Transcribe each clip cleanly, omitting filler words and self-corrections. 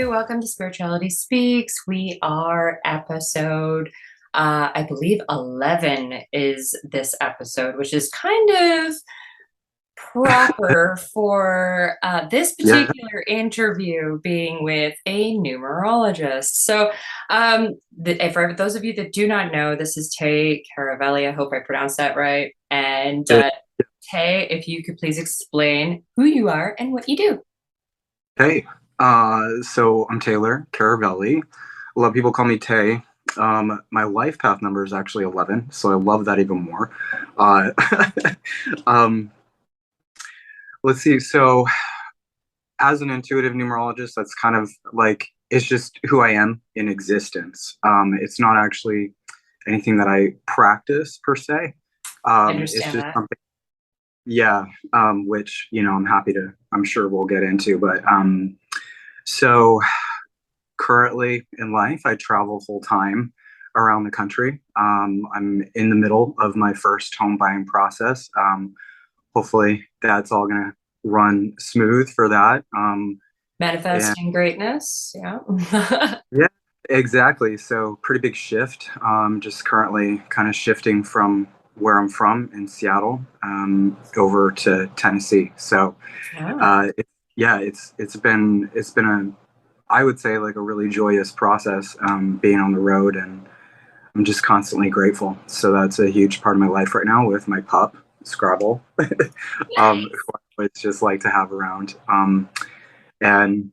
welcome to Spirituality Speaks. We are episode, I believe 11 is this episode, which is kind of proper for this Yeah. particular interview being with a numerologist. So, for those of you that do not know, this is Tay Caravelli. I hope I pronounced that right. And Yeah. Tay, if you could please explain who you are and what you do. Hey, so I'm Taylor Caravelli. A lot of people call me Tay. My life path number is actually 11, so I love that even more. Uh, um, let's see. So, as an intuitive numerologist, that's kind of like it's just who I am in existence. It's not actually anything that I practice per se. I It's understand just that. something, yeah, which I'm sure we'll get into. But so currently in life, I travel full time around the country. I'm in the middle of my first home buying process. Hopefully, that's all going to run smooth for that. And Manifesting greatness. Yeah. yeah, exactly. So, pretty big shift. Just currently kind of shifting from where I'm from in Seattle over to Tennessee. So, Yeah. uh, it, yeah, it's been a I would say like a really joyous process being on the road, and I'm just constantly grateful. So that's a huge part of my life right now with my pup Scrabble, who I would just like to have around. And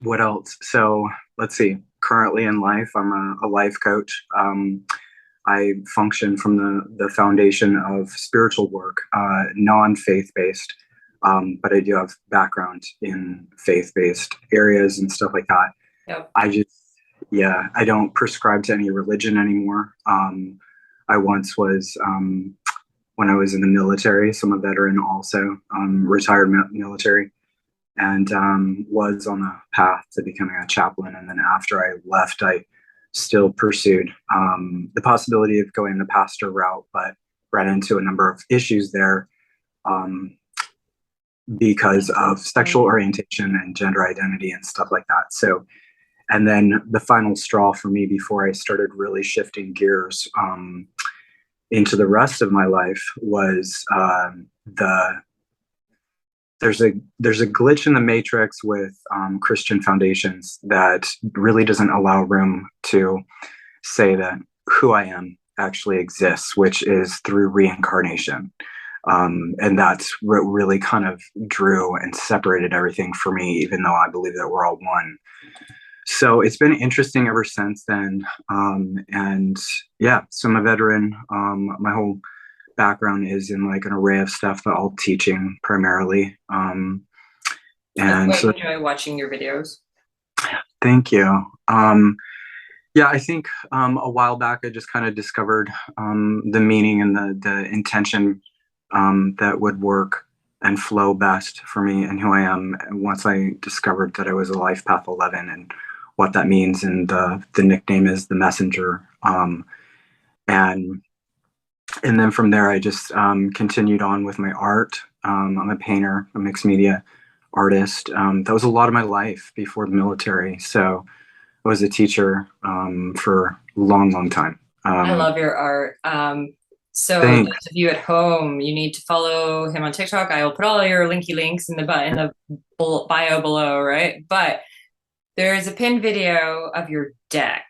what else? So let's see. Currently in life, I'm a life coach. I function from the foundation of spiritual work, non-faith based, but I do have background in faith-based areas and stuff like that. Yep. I just, yeah, I don't prescribe to any religion anymore. I once was, when I was in the military, so I'm a veteran also, retired military, and was on a path to becoming a chaplain. And then after I left, I still pursued the possibility of going the pastor route, but ran into a number of issues there um, because of sexual orientation and gender identity and stuff like that. So, and then the final straw for me before I started really shifting gears into the rest of my life was the there's a glitch in the matrix with Christian foundations that really doesn't allow room to say that who I am actually exists, which is through reincarnation. And that's what really kind of drew and separated everything for me, even though I believe that we're all one. So it's been interesting ever since then. And yeah, so I'm a veteran. My whole background is in like an array of stuff, but all teaching primarily. I And quite so enjoy watching your videos. thank you. Yeah, I think a while back I just kind of discovered the meaning and the intention that would work and flow best for me and who I am. Once I discovered that I was a life path 11 and what that means, and the nickname is the messenger. And and then from there, I just continued on with my art. I'm a painter, a mixed media artist. That was a lot of my life before the military. So I was a teacher for a long, long time. I Um, love your art. So thanks. those of you at home, you need to follow him on TikTok. I will put all your linky links in the bio below, right? But there is a pinned video of your deck.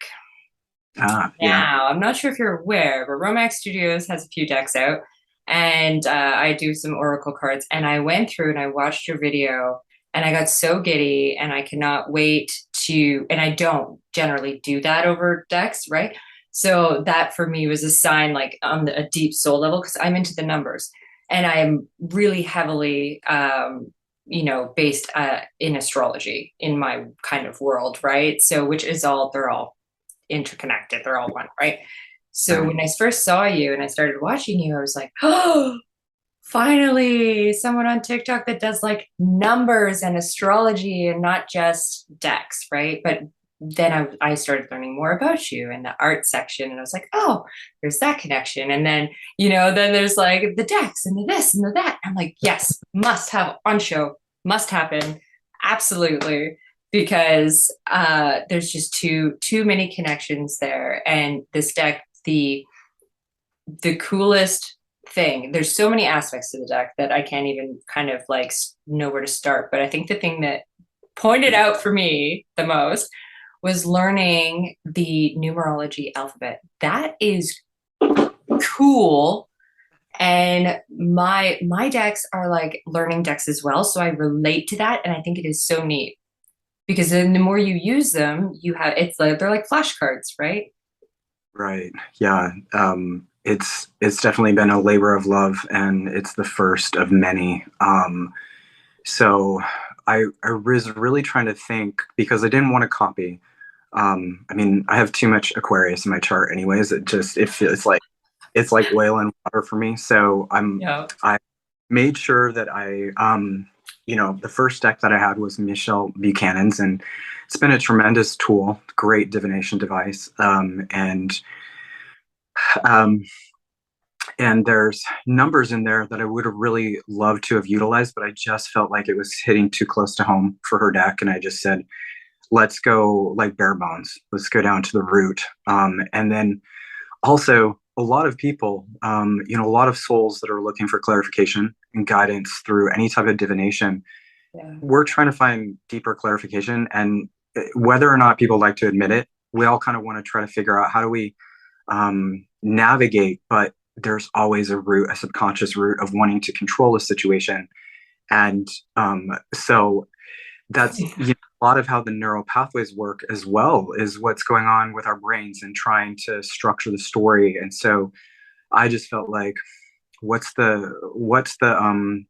Yeah. Now, I'm not sure if you're aware, but Romax Studios has a few decks out, and I do some oracle cards. And I went through and I watched your video, and I got so giddy, and I cannot wait to. And I don't generally do that over decks, right? So that for me was a sign, like on a deep soul level, because I'm into the numbers, and I am really heavily, based in astrology in my kind of world, right? So which is all they're all interconnected. They're all one, right? So Right. when I first saw you and I started watching you, I was like, oh, finally, someone on TikTok that does like numbers and astrology and not just decks, right? But then I started learning more about you in the art section, and I was like, oh, there's that connection. And then, then there's like the decks and the this and the that. I'm like, yes, must have on show, must happen. Absolutely. because there's just too many connections there. And this deck, the coolest thing, there's so many aspects to the deck that I can't even kind of like know where to start. But I think the thing that pointed out for me the most was learning the numerology alphabet. That is cool. And my decks are like learning decks as well, so I relate to that, and I think it is so neat because then the more you use them, you have, it's like they're like flashcards, right? Right. Yeah. It's definitely been a labor of love, and it's the first of many. So I was really trying to think because I didn't want to copy. I mean, I have too much Aquarius in my chart, anyways. It feels like it's like oil and water for me. So Yeah. I made sure that the first deck that I had was Michelle Buchanan's, and it's been a tremendous tool, great divination device, um, and there's numbers in there that I would have really loved to have utilized, but I just felt like it was hitting too close to home for her deck, and I just said, let's go like bare bones. Let's go down to the root. And then also a lot of people, a lot of souls that are looking for clarification and guidance through any type of divination. Yeah. We're trying to find deeper clarification, and whether or not people like to admit it, we all kind of want to try to figure out how do we navigate, but there's always a root, a subconscious root of wanting to control a situation. And so that's a lot of how the neural pathways work as well, is what's going on with our brains and trying to structure the story. And so I just felt like, what's the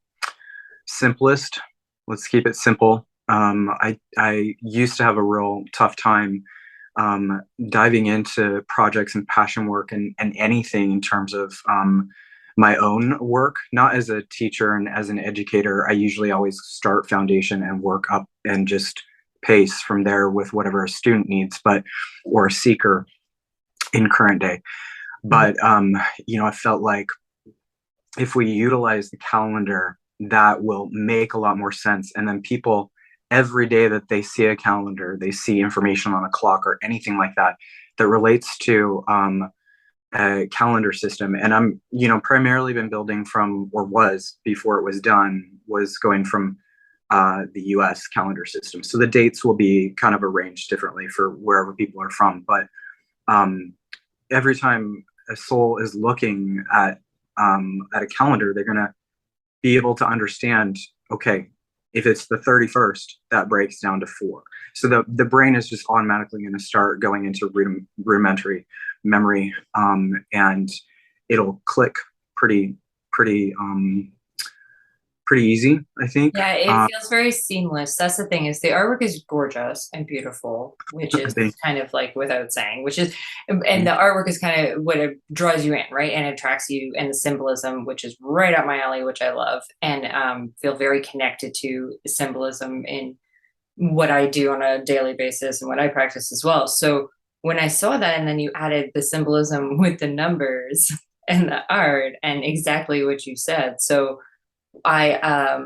simplest? Let's keep it simple. I used to have a real tough time diving into projects and passion work and anything in terms of my own work, not as a teacher and as an educator. I usually always start foundation and work up and just pace from there with whatever a student needs, or a seeker in current day. But I felt like if we utilize the calendar, that will make a lot more sense. And then people, every day that they see a calendar, they see information on a clock or anything like that that relates to a calendar system. And I'm, primarily been building from, or was before it was done, was going from the US calendar system. So the dates will be kind of arranged differently for wherever people are from. But every time a soul is looking at a calendar, they're going to be able to understand, okay, if it's the 31st, that breaks down to 4. So the brain is just automatically going to start going into rudimentary memory, and it'll click pretty pretty easy, I think. Yeah, it feels very seamless. That's the thing, is the artwork is gorgeous and beautiful, which is They, kind of like without saying, which is, and the artwork is kind of what it draws you in, right? And attracts you, and the symbolism, which is right up my alley, which I love, and feel very connected to symbolism in what I do on a daily basis and what I practice as well. So when I saw that, and then you added the symbolism with the numbers and the art, and exactly what you said. So I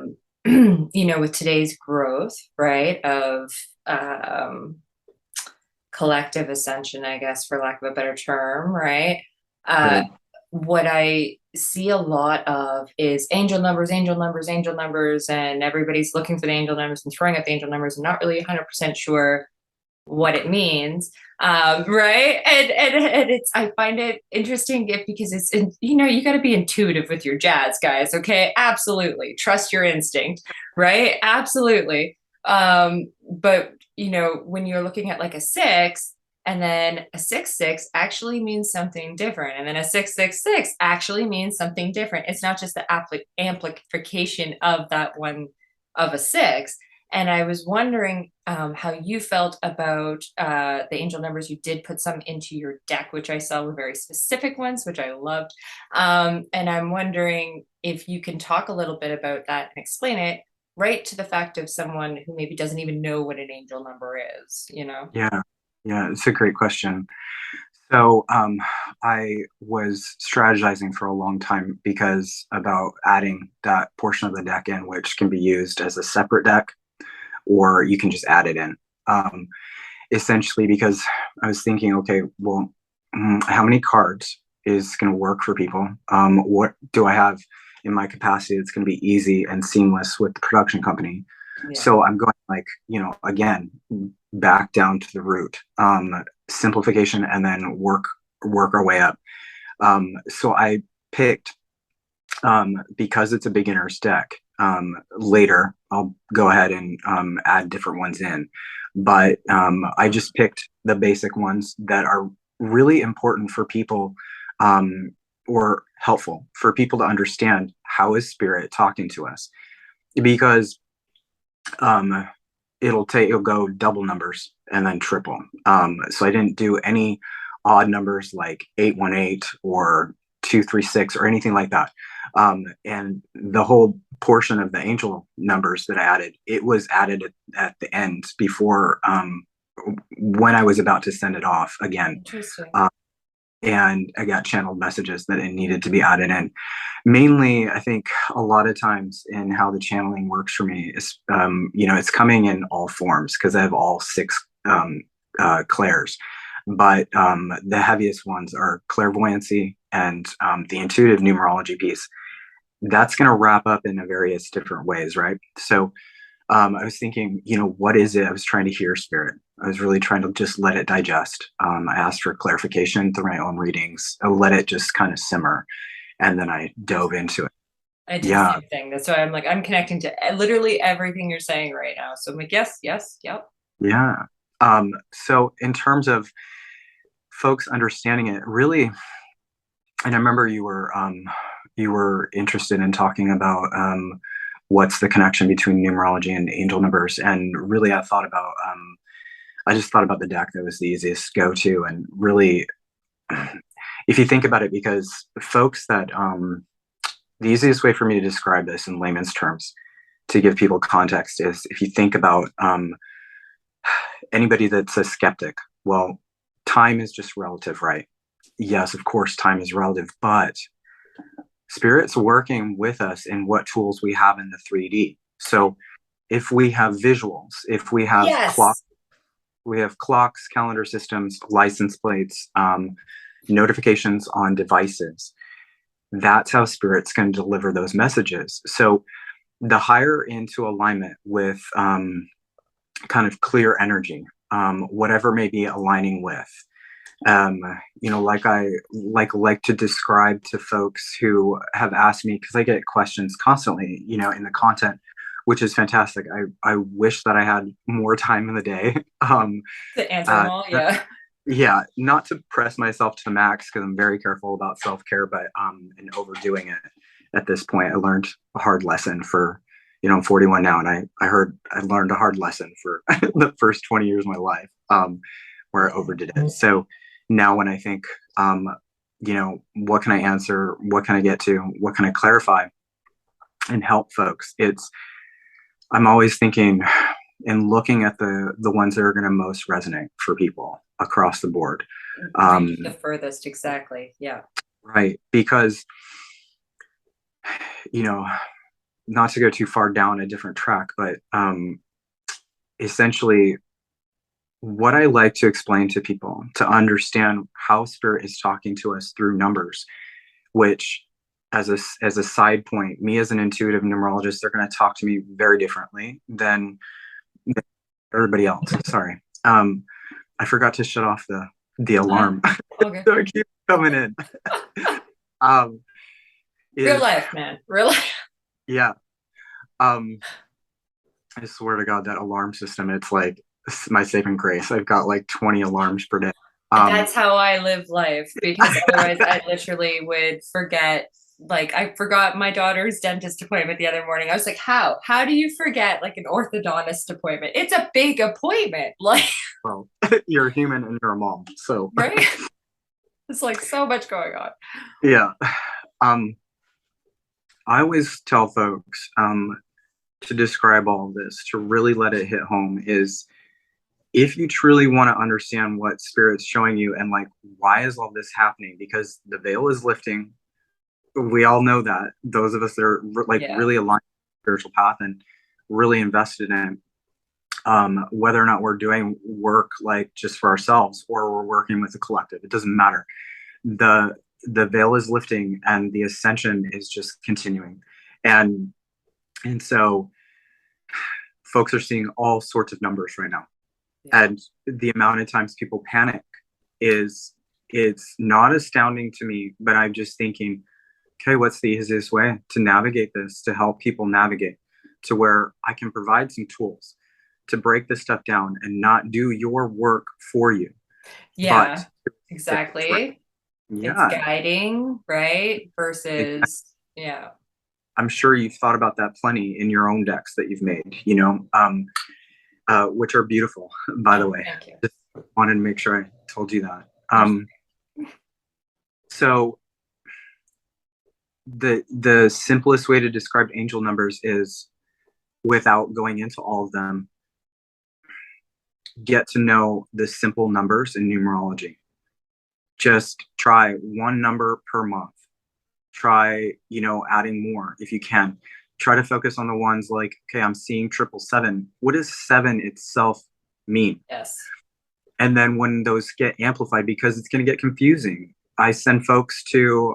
with today's growth, right, of collective ascension, I guess, for lack of a better term, right? Uh, right, what I see a lot of is angel numbers, angel numbers, angel numbers, and everybody's looking for the angel numbers and throwing out the angel numbers and not really 100% sure what it means, right? And it's, I find it interesting because it's you got to be intuitive with your jazz, guys. Okay, absolutely, trust your instinct, right? Absolutely. But when you're looking at like a 6, and then a 6 6 actually means something different, and then a 6 6 6 actually means something different. It's not just the amplification of that one of a 6. And I was wondering how you felt about the angel numbers. You did put some into your deck, which I saw were very specific ones, which I loved. And I'm wondering if you can talk a little bit about that and explain it right to the fact of someone who maybe doesn't even know what an angel number is. yeah, yeah, it's a great question. So I was strategizing for a long time because about adding that portion of the deck in, which can be used as a separate deck, or you can just add it in. Um, Essentially because I was thinking, okay, well, how many cards is going to work for people? What do I have in my capacity that's going to be easy and seamless with the production company? Yeah. So I'm going like, again, back down to the root, simplification, and then work our way up. So I picked, because it's a beginner's deck. Later, I'll go ahead and add different ones in, but I just picked the basic ones that are really important for people, um, or helpful for people to understand how is spirit talking to us, because um, it'll go double numbers and then triple. So I didn't do any odd numbers like 818 or 236 or anything like that. And the whole portion of the angel numbers that I added, it was added at the end before, when I was about to send it off again. Interesting. Uh, and I got channeled messages that it needed to be added in. Mainly, I think a lot of times in how the channeling works for me is, it's coming in all forms because I have all six clairs. But the heaviest ones are clairvoyancy and the intuitive numerology piece. That's going to wrap up in various different ways, right? So I was thinking, what is it? I was trying to hear spirit. I was really trying to just let it digest. I asked for clarification through my own readings. I let it just kind of simmer, and then I dove into it. I did the Yeah, same thing. That's why I'm like, I'm connecting to literally everything you're saying right now. So I'm like, yes, yes, yep. yeah. So in terms of folks understanding it, really, and I remember you were interested in talking about what's the connection between numerology and angel numbers, and really, I just thought about the deck that was the easiest go to, and really, if you think about it, because folks that the easiest way for me to describe this in layman's terms to give people context is if you think about anybody that's a skeptic. Well, time is just relative, right? Yes, of course, time is relative, but spirit's working with us in what tools we have in the 3D. So if we have visuals, if Yes. we have clocks, calendar systems, license plates, notifications on devices. That's how spirit's going to deliver those messages. So the higher into alignment with kind of clear energy, whatever may be aligning with. Like I like to describe to folks who have asked me, because I get questions constantly, in the content, which is fantastic. I wish that I had more time in the day. To answer them uh, all. Yeah. yeah, not to press myself to the max because I'm very careful about self-care, but and overdoing it at this point. I learned a hard lesson for, I'm 41 now, and I learned a hard lesson for the first 20 years of my life, where I overdid it. So now when I think, what can I answer? What can I get to? What can I clarify and help folks? I'm always thinking and looking at the ones that are going to most resonate for people across the board. Reach the furthest. Exactly. Yeah. Right. Because, you know, not to go too far down a different track, but essentially, what I like to explain to people to understand how spirit is talking to us through numbers, which as a side point, me as an intuitive numerologist, they're going to talk to me very differently than everybody else. Sorry. I forgot to shut off the alarm. Okay. So it keeps coming in. um, Real is life, man. Real life. Yeah. Um, I swear to God, that alarm system, it's like my saving grace. I've got like 20 alarms per day. Um, That's how I live life because otherwise I literally would forget. Like I forgot my daughter's dentist appointment the other morning. I was like, how? How do you forget like an orthodontist appointment? It's a big appointment. Like, well, you're a human and you're a mom. So, right? It's like so much going on. yeah. Um, I always tell folks, to describe all of this, to really let it hit home, is if you truly want to understand what spirit's showing you and like, why is all this happening? Because the veil is lifting. We all know that. Those of us that are like Yeah. really aligned with the spiritual path and really invested in it, whether or not we're doing work like just for ourselves or we're working with a collective, it doesn't matter. The veil is lifting and the ascension is just continuing. And and so folks are seeing all sorts of numbers right now. Yeah. And the amount of times people panic is it's not astounding to me, but I'm just thinking, okay, what's the easiest way to navigate this, to help people navigate to where I can provide some tools to break this stuff down and not do your work for you, but Yeah, right. exactly. It's Yeah, guiding, right? exactly. Versus, yeah. I'm sure you've thought about that plenty in your own decks that you've made, which are beautiful, by the Oh, way. thank you. Just wanted to make sure I told you that. You're So the simplest way to describe angel numbers is, without going into all of them, get to know the simple numbers in numerology. Just try one number per month. Try, adding more if you can. Try to focus on the ones like, okay, I'm seeing 777. What does seven itself mean? yes. And then when those get amplified, because it's going to get confusing, I send folks to,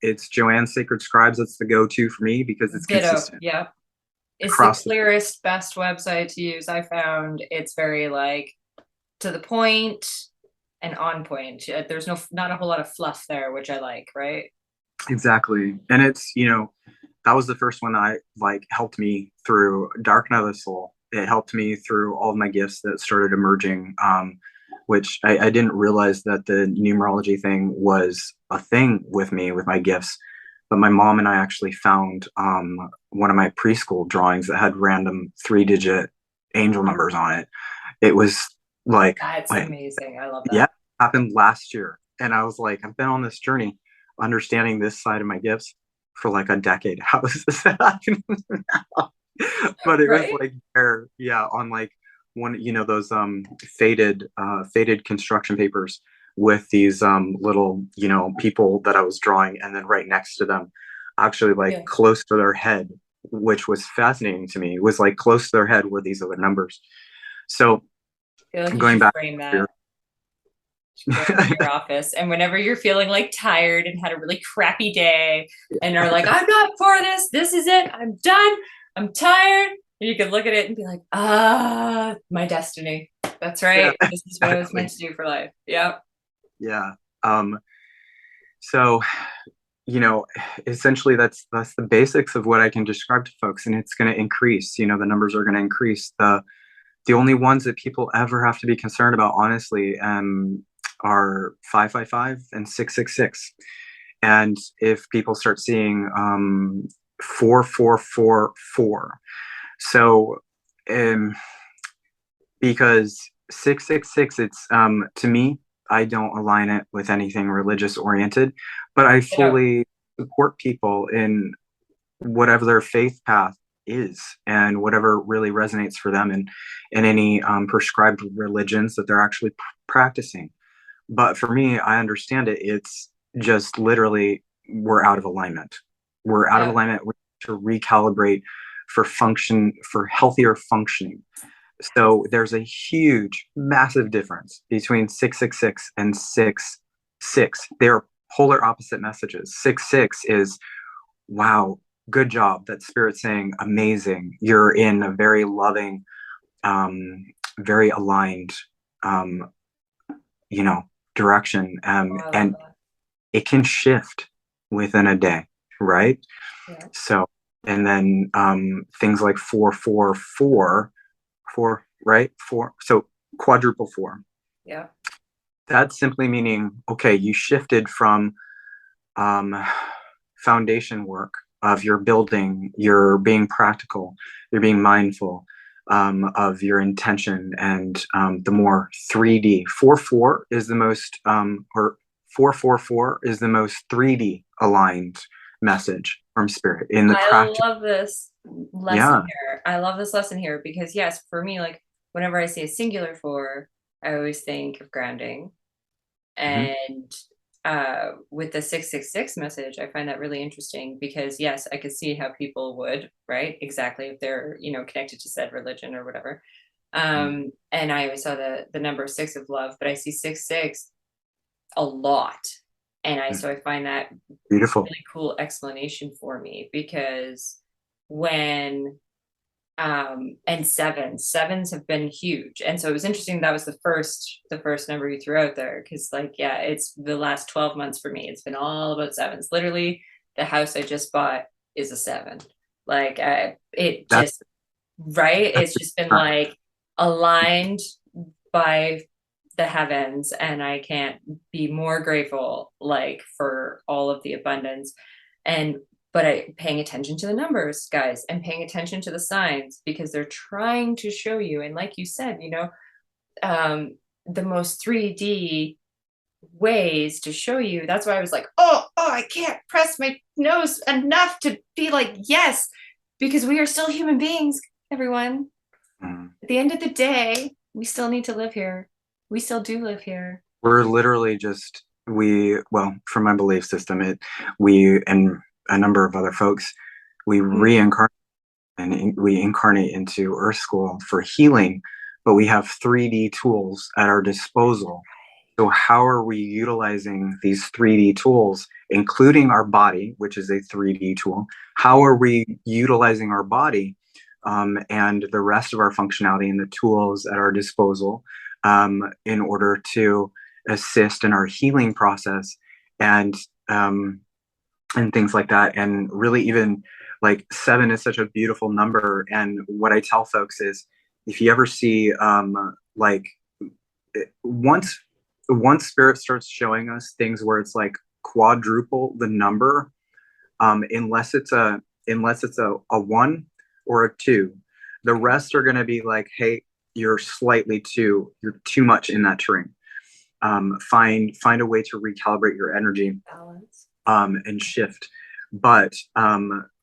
it's Joanne's Sacred Scribes. That's the go-to for me because it's Ditto. consistent Yeah. It's the across the. clearest, best website to use. I found it's very like to the point and on point. There's not a whole lot of fluff there, which I like, right? Exactly. And it's, that was the first one that I like helped me through Dark Night of the Soul. It helped me through all of my gifts that started emerging, which I didn't realize that the numerology thing was a thing with me with my gifts. But my mom and I actually found one of my preschool drawings that had random 3-digit angel numbers on it. It was like, That's wait, amazing. I love yeah, that. happened last year. And I was like, I've been on this journey understanding this side of my gifts for like a decade. How is this happening now? But it was Right? like there, yeah, on like one, those faded construction papers with these little, people that I was drawing, and then right next to them, actually like Yeah. close to their head, which was fascinating to me, was like close to their head were these other numbers. So I feel like you going should back frame to that. Frame it in your office. And whenever you're feeling like tired and had a really crappy day and are like, I'm not for this, this is it, I'm done, I'm tired. And you can look at it and be like, my destiny. That's yeah, right. This is what I was meant exactly. to do for life. Yep. Yeah. Um, so, you know, essentially that's the basics of what I can describe to folks, and it's going to increase. The numbers are going to increase. The only ones that people ever have to be concerned about, honestly, are 555 and 666. And if people start seeing 4444, so um, because 666, it's to me, I don't align it with anything religious oriented, but I You know, fully support people in whatever their faith path is and whatever really resonates for them, and in any prescribed religions that they're actually practicing. But for me, I understand it. It's just literally we're out of alignment. We're out of yeah. alignment. We need to recalibrate for healthier functioning. So there's a huge, massive difference between 666 and 6 6. They're polar opposite messages. 6 6 is, wow, good job. That spirit's saying, amazing. You're in a very loving, very aligned, um, direction. Oh, I love And that. it can shift within a day, right? Yeah. So, and then things like 444, four, right? Four. So quadruple four. Yeah. That's simply meaning, okay, you shifted from um, foundation work of your building, you're being practical, you're being mindful of your intention, and the more 3D. 4 4 is the most, or 444 is the most 3D aligned message from spirit in the I practical. love this lesson Yeah. here. I love this lesson here because, yes, for me, like whenever I see a singular four, I always think of grounding. Hmm. And with the 666 message, I find that really interesting because, yes, I could see how people would, right? Exactly. If they're, connected to said religion or whatever. And I always saw the number six of love, but I see 6 6 a lot. And so I find that Beautiful. really cool explanation for me, because when and sevens have been huge. And so it was interesting, that was the first number you threw out there, because like, yeah, it's the last 12 months for me, it's been all about sevens. Literally, the house I just bought is a seven. Like, it That's just, right, it's just been like aligned by the heavens, and I can't be more grateful, like, for all of the abundance. And but I paying attention to the numbers, guys, and paying attention to the signs, because they're trying to show you. And like you said, the most 3D ways to show you. That's why I was like, oh, I can't press my nose enough to be like, yes, because we are still human beings, everyone. mm. At the end of the day, we still need to live here. We still do live here. We're literally just well, from my belief system, we and a number of other folks, we Mm. reincarnate and we incarnate into Earth School for healing, but we have 3D tools at our disposal. So how are we utilizing these 3D tools, including our body, which is a 3D tool? How are we utilizing our body, and the rest of our functionality and the tools at our disposal, in order to assist in our healing process, and um, and things like that? And really, even like seven is such a beautiful number. And what I tell folks is, if you ever see, like, once spirit starts showing us things where it's like quadruple the number, unless it's a one or a two, the rest are going to be like, hey, you're too much in that terrain. Find a way to recalibrate your energy, Balance. and shift. But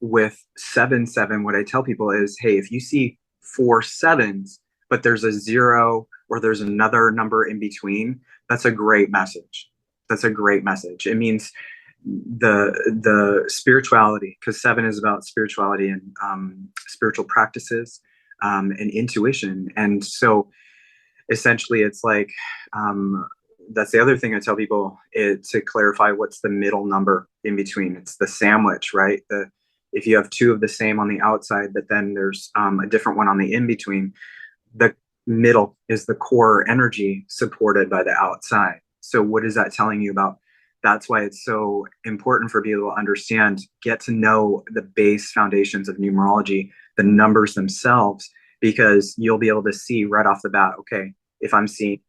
with 7 7, what I tell people is, hey, if you see 4 7s, but there's a zero or there's another number in between, that's a great message. That's a great message. It means the spirituality, because seven is about spirituality and spiritual practices, and intuition. And so essentially, it's like, that's the other thing I tell people, to clarify what's the middle number in between. It's the sandwich, right? If you have two of the same on the outside, but then there's a different one on the in between, the middle is the core energy supported by the outside. So what is that telling you about? That's why it's so important for people to understand, get to know the base foundations of numerology, the numbers themselves, because you'll be able to see right off the bat, okay, if I'm seeing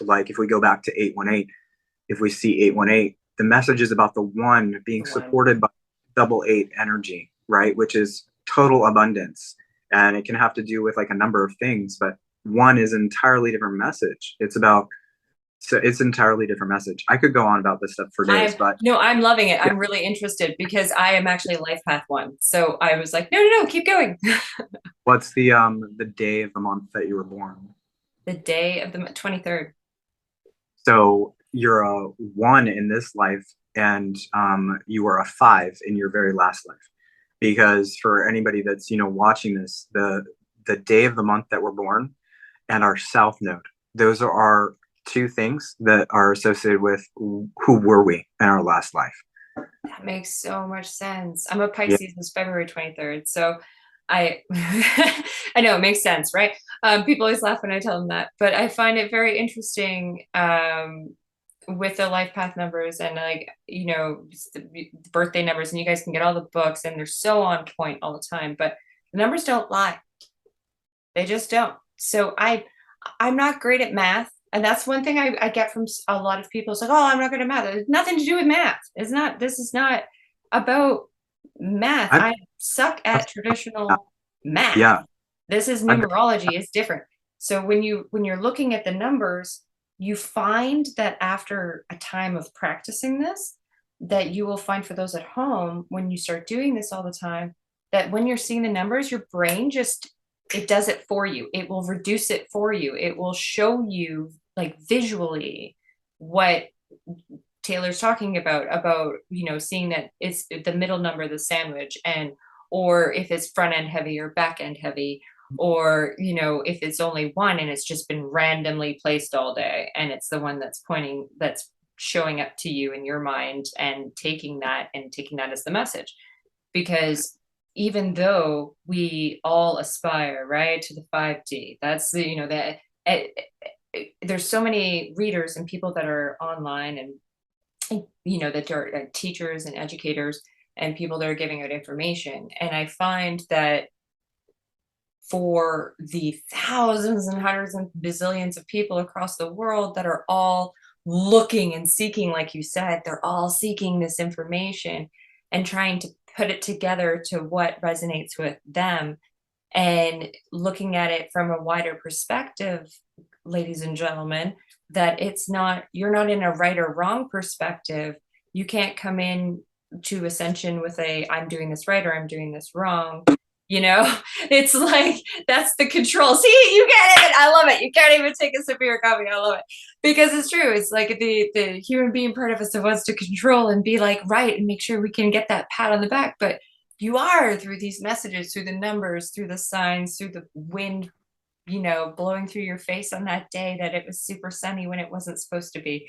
like, if we go back to 818, if we see 818, the message is about the one being The one. supported by double eight energy, right? Which is total abundance. And it can have to do with like a number of things, but one is an entirely different message. It's entirely different message. I could go on about this stuff for days, I'm but no, I'm loving it. yeah. I'm really interested, because I am actually a life path one. So I was like, no, keep going. What's the day of the month that you were born? The day of the 23rd. So you're a one in this life, and you are a five in your very last life. Because for anybody that's watching this, the day of the month that we're born and our south node, those are our two things that are associated with who were we in our last life. That makes so much sense. I'm a Yeah, Pisces, it's February 23rd. So I I know it makes sense, right? People always laugh when I tell them that, but I find it very interesting, with the life path numbers, and like, the birthday numbers, and you guys can get all the books, and they're so on point all the time, but the numbers don't lie. They just don't. So I'm not great at math. And that's one thing I get from a lot of people. It's like, oh, I'm not good at math. It's nothing to do with math. This is not about math. I've, I suck at traditional math. yeah, This is I've, numerology. It's different. So when you're looking at the numbers, you find that after a time of practicing this, that you will find, for those at home, when you start doing this all the time, that when you're seeing the numbers, your brain just, it does it for you. It will reduce it for you. It will show you, like, visually, what Taylor's talking about, seeing that it's the middle number, the sandwich, and or if it's front end heavy or back end heavy, or if it's only one and it's just been randomly placed all day and it's the one that's showing up to you in your mind, and taking that as the message. Because even though we all aspire, right, to the 5D, that's the that there's so many readers and people that are online, and that are teachers and educators and people that are giving out information. And I find that for the thousands and hundreds and bazillions of people across the world that are all looking and seeking, like you said, they're all seeking this information and trying to put it together to what resonates with them, and looking at it from a wider perspective, ladies and gentlemen, that you're not in a right or wrong perspective. You can't come in to Ascension with I'm doing this right or I'm doing this wrong. It's like, that's the control. See, you get it. I love it. You can't even take a sip of your coffee. I love it because it's true. It's like the human being part of us that wants to control and be like right and make sure we can get that pat on the back. But you are, through these messages, through the numbers, through the signs, through the wind, blowing through your face on that day that it was super sunny when it wasn't supposed to be.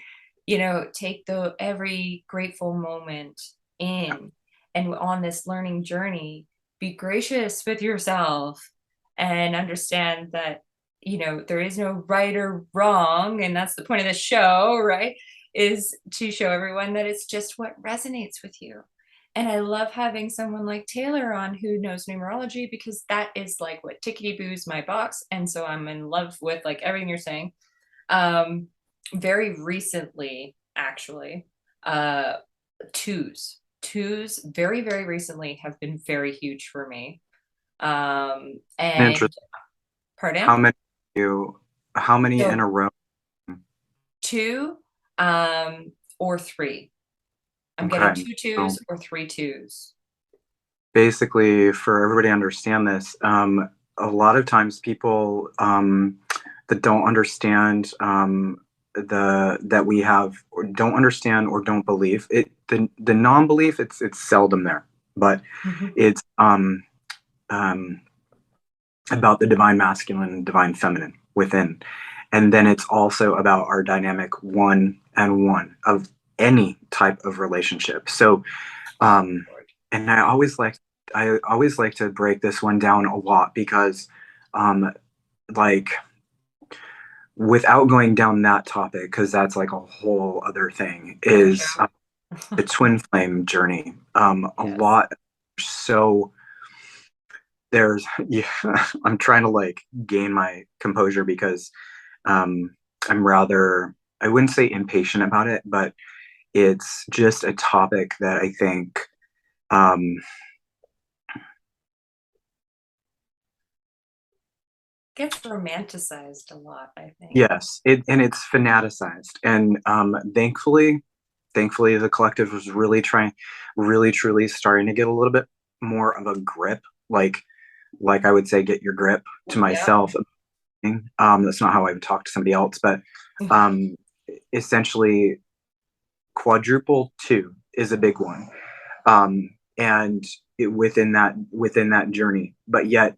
Take every grateful moment in, and on this learning journey, be gracious with yourself and understand that, there is no right or wrong. And that's the point of the show, right? Is to show everyone that it's just what resonates with you. And I love having someone like Taylor on who knows numerology, because that is like what tickety boos my box. And so I'm in love with like everything you're saying. Very recently, actually, twos very, very recently have been very huge for me. And Interesting. pardon? How many how many in So a row? two, or three. I'm getting Okay. two So twos or three twos. basically, for everybody to understand this, a lot of times people that don't understand that we have, or don't understand or don't believe it, the non-belief, it's seldom there, but Mhm. it's um, about the divine masculine and divine feminine within. And then it's also about our dynamic one and one of any type of relationship. So, and I always like to break this one down a lot because, um, like, without going down that topic, because that's like a whole other thing, Another is show. the twin flame journey. A Yes. lot. So there's, yeah, I'm trying to like gain my composure because um, I'm rather, I wouldn't say impatient about it, but it's just a topic that I think, um, Gets romanticized a lot, I think. yes, and it's fanaticized. And thankfully, the collective was really trying, really truly starting to get a little bit more of a grip, like I would say, get your grip to Yeah. myself. That's not how I would talk to somebody else, but um, essentially, quadruple two is a big one, and within that journey. But yet,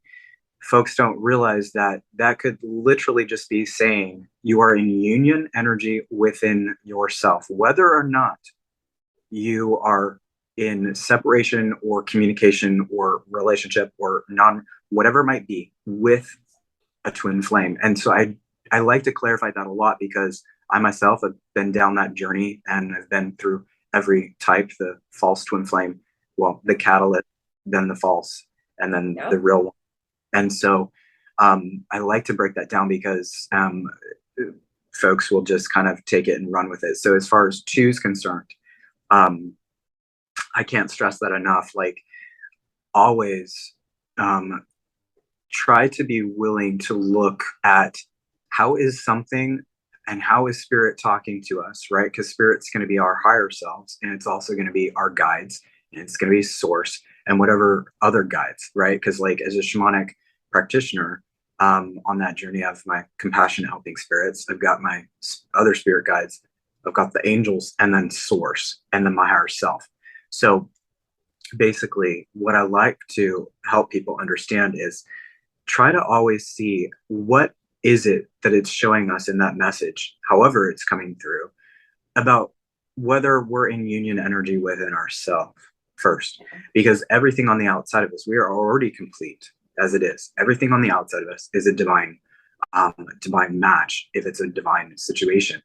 folks don't realize that that could literally just be saying you are in union energy within yourself, whether or not you are in separation or communication or relationship or non, whatever it might be, with a twin flame. And so I like to clarify that a lot because I myself have been down that journey and I've been through every type, the false twin flame, well, the catalyst, then the false, and then the Yep. real one. And so I like to break that down because folks will just kind of take it and run with it. So as far as two is concerned, um, I can't stress that enough. Like, always um, try to be willing to look at how is something and how is spirit talking to us, right? Because spirit's going to be our higher selves, and it's also going to be our guides, and it's going to be source and whatever other guides, right? Because like as a shamanic practitioner, on that journey of my compassion helping spirits, I've got my other spirit guides, I've got the angels, and then source, and then my higher self. So basically, what I like to help people understand is try to always see what is it that it's showing us in that message, however it's coming through, about whether we're in union energy within ourselves first. Because everything on the outside of us, we are already complete as it is. Everything on the outside of us is a divine match if it's a divine situation.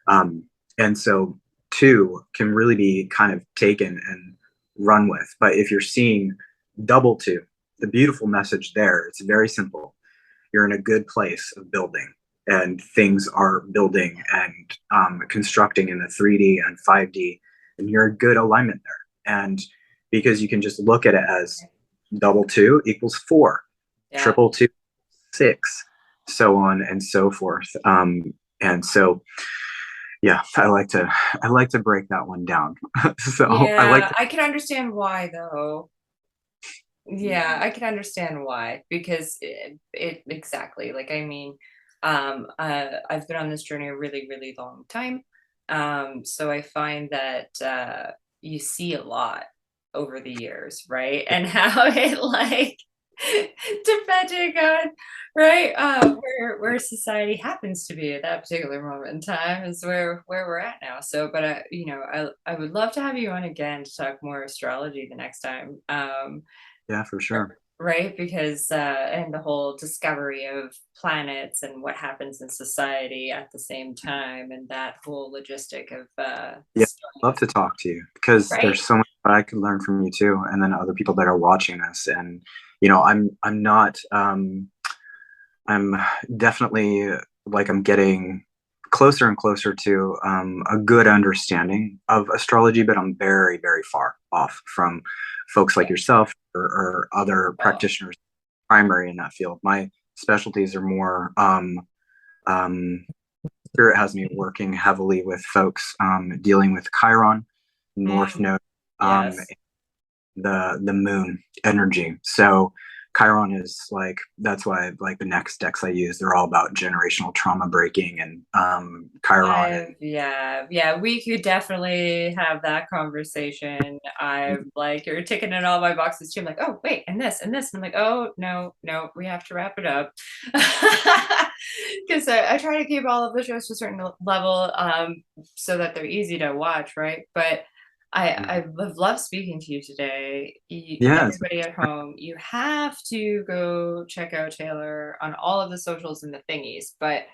And so two can really be kind of taken and run with. But if you're seeing double two, the beautiful message there, it's very simple. You're in a good place of building, and things are building and constructing in the 3D and 5D, and you're in good alignment there. And because you can just look at it as double two equals four, Yeah. triple two, six, so on and so forth. And so, yeah, I like to break that one down. So I like Yeah, to, I can understand why though. Yeah, I can understand why because it exactly like I mean, I've been on this journey a really, really long time. So I find that you see a lot over the years, right? And how it like depending on right where society happens to be at that particular moment in time is where we're at now. So, but I would love to have you on again to talk more astrology the next time. yeah, for sure. Right, because and the whole discovery of planets and what happens in society at the same time and that whole logistic of Yeah, I'd love to talk to you because there's right. so much that I could learn from you too, and then other people that are watching this. And I'm not I'm definitely like I'm getting closer and closer to a good understanding of astrology, but I'm very, very far off from folks like yourself or other Oh, practitioners primary in that field. My specialties are more um, Spirit has me working heavily with folks dealing with Chiron, North mm, Node, um, yes. the moon energy. So Chiron is like that's why like the next decks I use, they're all about generational trauma breaking and Chiron and Yeah, we could definitely have that conversation. I'm like, you're ticking in all my boxes too. I'm like, oh, wait, and this, and this. And I'm like, oh, no, no, we have to wrap it up. Because I try to keep all of the shows to a certain level so that they're easy to watch, right? But I've loved speaking to you today. yes, Everybody at home, you have to go check out Taylor on all of the socials and the thingies. But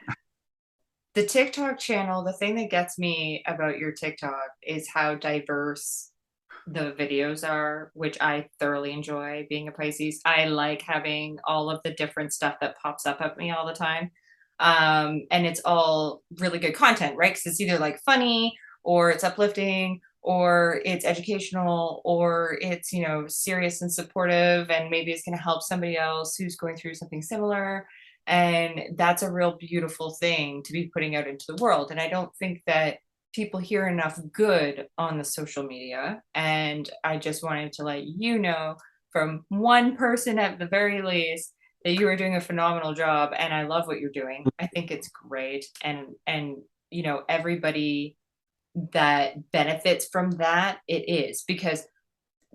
the TikTok channel, the thing that gets me about your TikTok is how diverse the videos are, which I thoroughly enjoy being a Pisces. I like having all of the different stuff that pops up at me all the time. And it's all really good content, right? Because it's either like funny or it's uplifting or it's educational or it's, serious and supportive and maybe it's going to help somebody else who's going through something similar. And that's a real beautiful thing to be putting out into the world. And I don't think that people hear enough good on the social media. And I just wanted to let you know from one person at the very least that you are doing a phenomenal job and I love what you're doing. I think it's great. And everybody that benefits from that it is because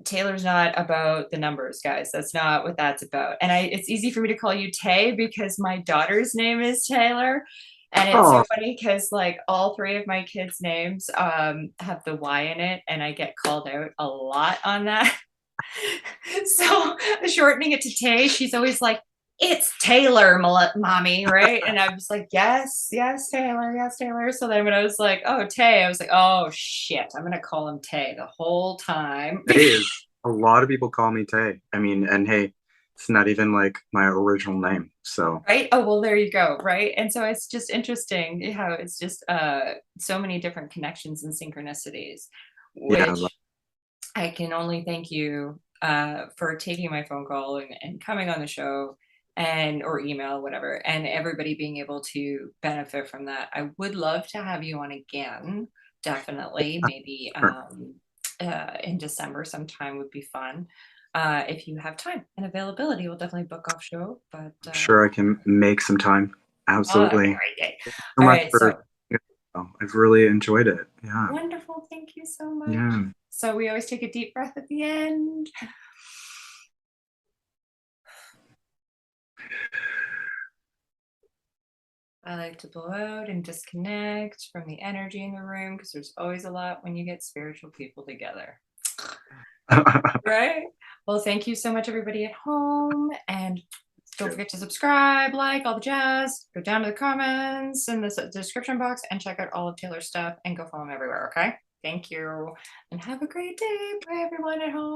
Taylor's not about the numbers, guys. That's not what that's about. And it's easy for me to call you Tay because my daughter's name is Taylor. And it's so oh, funny because like all three of my kids' names have the Y in it, and I get called out a lot on that. So shortening it to Tay, she's always like, "It's Taylor, mommy," right? And I was like, "Yes, yes, Taylor, yes, Taylor." So then when I was like, "Oh, Tay," I was like, "Oh shit, I'm gonna call him Tay the whole time." Tay is a lot of people call me Tay. I mean, and hey, it's not even like my original name. So Right? Oh, well, there you go. Right. And so it's just interesting how it's just so many different connections and synchronicities, yeah, which I can only thank you for taking my phone call and coming on the show and or email, whatever, and everybody being able to benefit from that. I would love to have you on again. Definitely. Maybe sure. in December sometime would be fun. If you have time and availability, we'll definitely book off show. But Sure, I can make some time. oh, that'd be a Absolutely. great day. So All much right, for so I've really enjoyed it. Yeah. wonderful. Thank you so much. Yeah. So we always take a deep breath at the end. I like to blow out and disconnect from the energy in the room because there's always a lot when you get spiritual people together. Right? Well, thank you so much, everybody at home. And don't forget to subscribe, like, all the jazz. Go down to the comments in the description box and check out all of Taylor's stuff and go follow him everywhere, okay? Thank you. And have a great day. Bye, everyone at home.